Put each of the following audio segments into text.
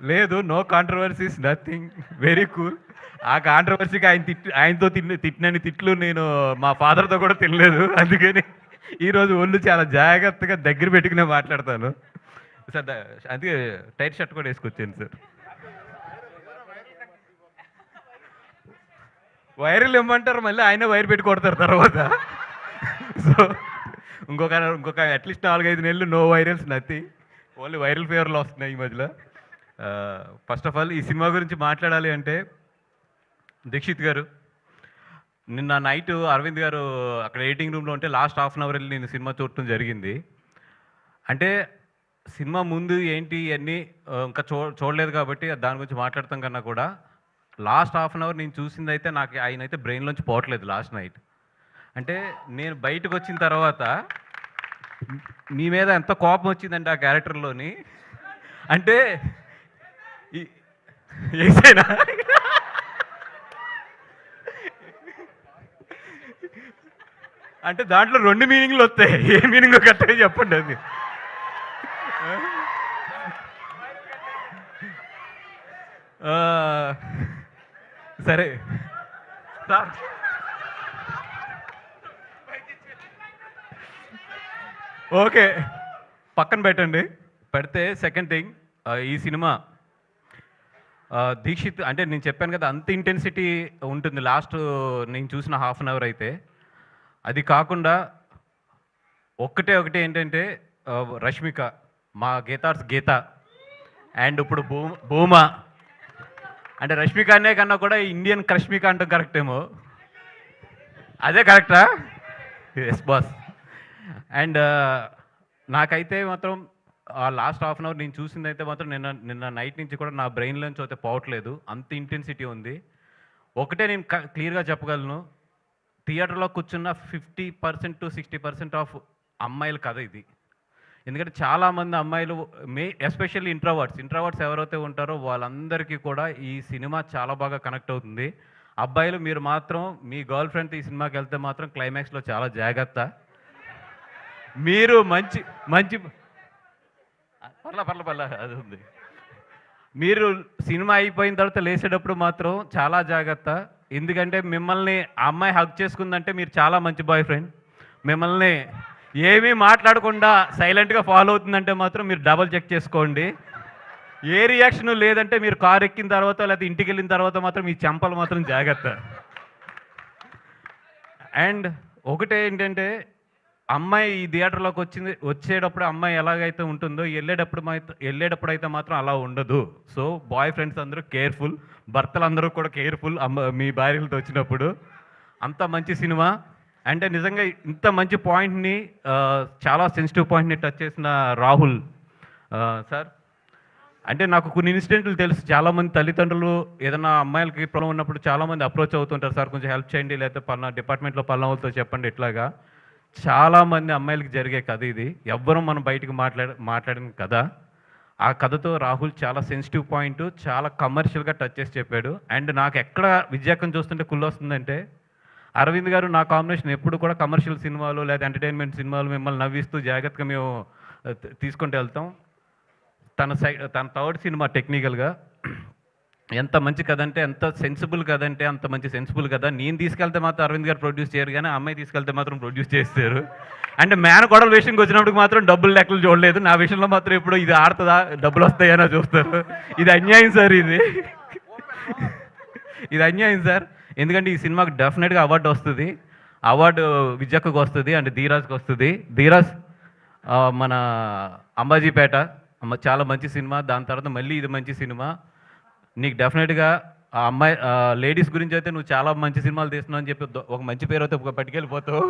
లేదు, no controversies, nothing, very cool. ఆ కాంట్రవర్సీకి ఆయనతో తిట్టినని తిట్లు నేను మా ఫాదర్తో కూడా తినలేదు. అందుకని ఈరోజు ఒళ్ళు చాలా జాగ్రత్తగా దగ్గర పెట్టుకునే మాట్లాడతాను సార్. అందుకే టైట్ షర్ట్ కూడా వేసుకొచ్చాను సార్. వైరల్ ఇమ్మంటారు, మళ్ళీ ఆయనే వైర్ పెట్టి కొడతారు తర్వాత. సో ఇంకొక అట్లీస్ట్ 4-5 నెలలు no virals, nothing, only viral ఫీవర్లు వస్తున్నాయి ఈ మధ్యలో. ఫస్ట్ ఆఫ్ ఆల్ ఈ సినిమా గురించి మాట్లాడాలి అంటే, దీక్షిత్ గారు నిన్న నైట్ అరవింద్ గారు అక్కడ ఎడిటింగ్ రూమ్లో ఉంటే లాస్ట్ హాఫ్ అన్ అవర్ వెళ్ళి నేను సినిమా చూడటం జరిగింది. అంటే సినిమా ముందు ఏంటి అన్నీ ఇంకా చూడలేదు కాబట్టి దాని గురించి మాట్లాడతాం కన్నా కూడా లాస్ట్ హాఫ్ అన్ అవర్ నేను చూసింది అయితే నాకు ఆయన అయితే బ్రెయిన్లోంచి పోవట్లేదు లాస్ట్ నైట్. అంటే నేను బయటకు వచ్చిన తర్వాత మీ మీద ఎంత కోపం వచ్చిందంటే ఆ క్యారెక్టర్లోని, అంటే ఏసైనా అంటే దాంట్లో 2 మీనింగ్లు వస్తాయి, ఏ మీనింగ్ కరెక్ట్గా చెప్పండి అది. సరే సార్, ఓకే పక్కన పెట్టండి. పెడితే సెకండ్ థింగ్, ఈ సినిమా దీక్షిత్ అంటే నేను చెప్పాను కదా అంత ఇంటెన్సిటీ ఉంటుంది లాస్ట్ నేను చూసిన హాఫ్ అన్ అవర్ అయితే. అది కాకుండా ఒకటే ఏంటంటే రష్మిక, మా గీతార్స్ గీత, అండ్ ఇప్పుడు భూమా, అంటే రష్మిక అనే కన్నా కూడా ఇండియన్ క్రష్మిక అంటాం కరెక్ట్ ఏమో, అదే కరెక్టా? Yes boss. అండ్ నాకైతే మాత్రం ఆ లాస్ట్ హాఫ్ అన్ అవర్ నేను చూసింది అయితే మాత్రం నిన్న నైట్ నుంచి కూడా నా బ్రెయిన్లోంచి అయితే పోవట్లేదు, అంత ఇంటెన్సిటీ ఉంది. ఒకటే నేను క్లియర్గా చెప్పగలను, థియేటర్లో కూర్చున్న 50% to 60% ఆఫ్ అమ్మాయిల కథ ఇది. ఎందుకంటే చాలామంది అమ్మాయిలు ఎస్పెషల్లీ ఇంట్రోవర్ట్స్ ఎవరైతే ఉంటారో వాళ్ళందరికీ కూడా ఈ సినిమా చాలా బాగా కనెక్ట్ అవుతుంది. అబ్బాయిలు మీరు మాత్రం మీ గర్ల్ ఫ్రెండ్తో ఈ సినిమాకి వెళ్తే మాత్రం క్లైమాక్స్లో చాలా జాగ్రత్త. మీరు మంచి పర్ల అది ఉంది. మీరు సినిమా అయిపోయిన తర్వాత లేచేటప్పుడు మాత్రం చాలా జాగ్రత్త. ఎందుకంటే మిమ్మల్ని ఆ అమ్మాయి హగ్ చేసుకుందంటే మీరు చాలా మంచి బాయ్ ఫ్రెండ్. మిమ్మల్ని ఏమీ మాట్లాడకుండా సైలెంట్గా ఫాలో అవుతుందంటే మాత్రం మీరు డబల్ చెక్ చేసుకోండి. ఏ రియాక్షన్ లేదంటే మీరు కారు ఎక్కిన తర్వాత లేకపోతే ఇంటికి వెళ్ళిన తర్వాత మాత్రం మీ చెంపలు మాత్రం జాగ్రత్త. అండ్ ఒకటే ఏంటంటే, అమ్మాయి ఈ థియేటర్లోకి వచ్చేటప్పుడు అమ్మాయి ఎలాగైతే ఉంటుందో వెళ్ళేటప్పుడు అయితే మాత్రం అలా ఉండదు. సో బాయ్ ఫ్రెండ్స్ అందరూ కేర్ఫుల్, భర్తలు అందరూ కూడా కేర్ఫుల్ మీ భార్యలతో వచ్చినప్పుడు. అంత మంచి సినిమా. అంటే నిజంగా ఇంత మంచి పాయింట్ని, చాలా సెన్సిటివ్ పాయింట్ని టచ్ చేసిన రాహుల్ సార్, అంటే నాకు కొన్ని ఇన్సిడెంట్లు తెలుసు. చాలామంది తల్లిదండ్రులు ఏదైనా అమ్మాయిలకి ప్రాబ్లం ఉన్నప్పుడు చాలామంది అప్రోచ్ అవుతుంటారు, సార్ కొంచెం హెల్ప్ చేయండి, లేకపోతే పలానా డిపార్ట్మెంట్లో పలానా వాళ్ళతో చెప్పండి ఇట్లాగా. చాలామంది అమ్మాయిలకి జరిగే కథ ఇది, ఎవ్వరూ మనం బయటకు మాట్లాడిన కథ. ఆ కథతో రాహుల్ చాలా సెన్సిటివ్ పాయింట్ చాలా కమర్షియల్గా టచ్ చేసి చెప్పాడు. అండ్ నాకు ఎక్కడ విద్యాకం చూస్తుంటే కుళ్ళు వస్తుందంటే, అరవింద్ గారు నా కాంబినేషన్ ఎప్పుడు కూడా కమర్షియల్ సినిమాలు లేదా ఎంటర్టైన్మెంట్ సినిమాలు మిమ్మల్ని నవ్విస్తూ జాగ్రత్తగా మేము తీసుకుంటూ వెళ్తాం. తన థర్డ్ సినిమా టెక్నికల్గా ఎంత మంచి కథ అంటే, ఎంత సెన్సిబుల్ కథ అంటే అంత మంచి సెన్సిబుల్ కథ. నేను తీసుకెళ్తే మాత్రం అరవింద్ గారు ప్రొడ్యూస్ చేయరు, కానీ అమ్మాయి తీసుకెళ్తే మాత్రం ప్రొడ్యూస్ చేస్తారు. అంటే మేనకోడల విషయంకి వచ్చినప్పుడు మాత్రం డబ్బులు లెక్కలు చూడలేదు, నా విషయంలో మాత్రం ఎప్పుడు ఇది ఆడుతుందా డబ్బులు వస్తాయనో చూస్తారు. ఇది అన్యాయం సార్, ఇది అన్యాయం సార్. ఎందుకంటే ఈ సినిమాకి డెఫినెట్గా అవార్డు వస్తుంది, అవార్డు విజయక్కకు వస్తుంది అండ్ ధీరాజ్కి వస్తుంది. ధీరాజ్ మన అంబాజీపేట చాలా మంచి సినిమా, దాని తర్వాత మళ్ళీ ఇది మంచి సినిమా. నీకు డెఫినెట్గా ఆ అమ్మాయి లేడీస్ గురించి అయితే నువ్వు చాలా మంచి సినిమాలు తీస్తున్నావు అని చెప్పి ఒక మంచి పేరు అయితే పట్టుకెళ్ళిపోతావు,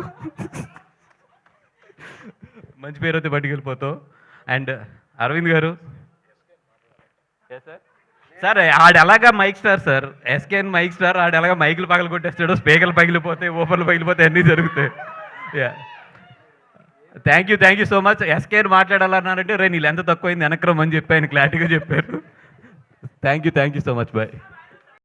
మంచి పేరు అయితే పట్టుకెళ్ళిపోతావు. అండ్ అరవింద్ గారు సార్, ఆడు ఎలాగా mike star sir, SKN mike star, ఆడు ఎలాగా మైకులు పగలు కొట్టేస్తాడు, స్పీకర్లు పగిలిపోతాయి, ఓపర్లు పగిలిపోతాయి, అన్నీ జరుగుతాయి. Yeah, thank you so much. SKN మాట్లాడాలన్నారంటే రే నీళ్ళు ఎంత తక్కువైంది వెనక్రమని చెప్పి ఆయన క్లారిటీగా చెప్పారు. Thank you so much, bye.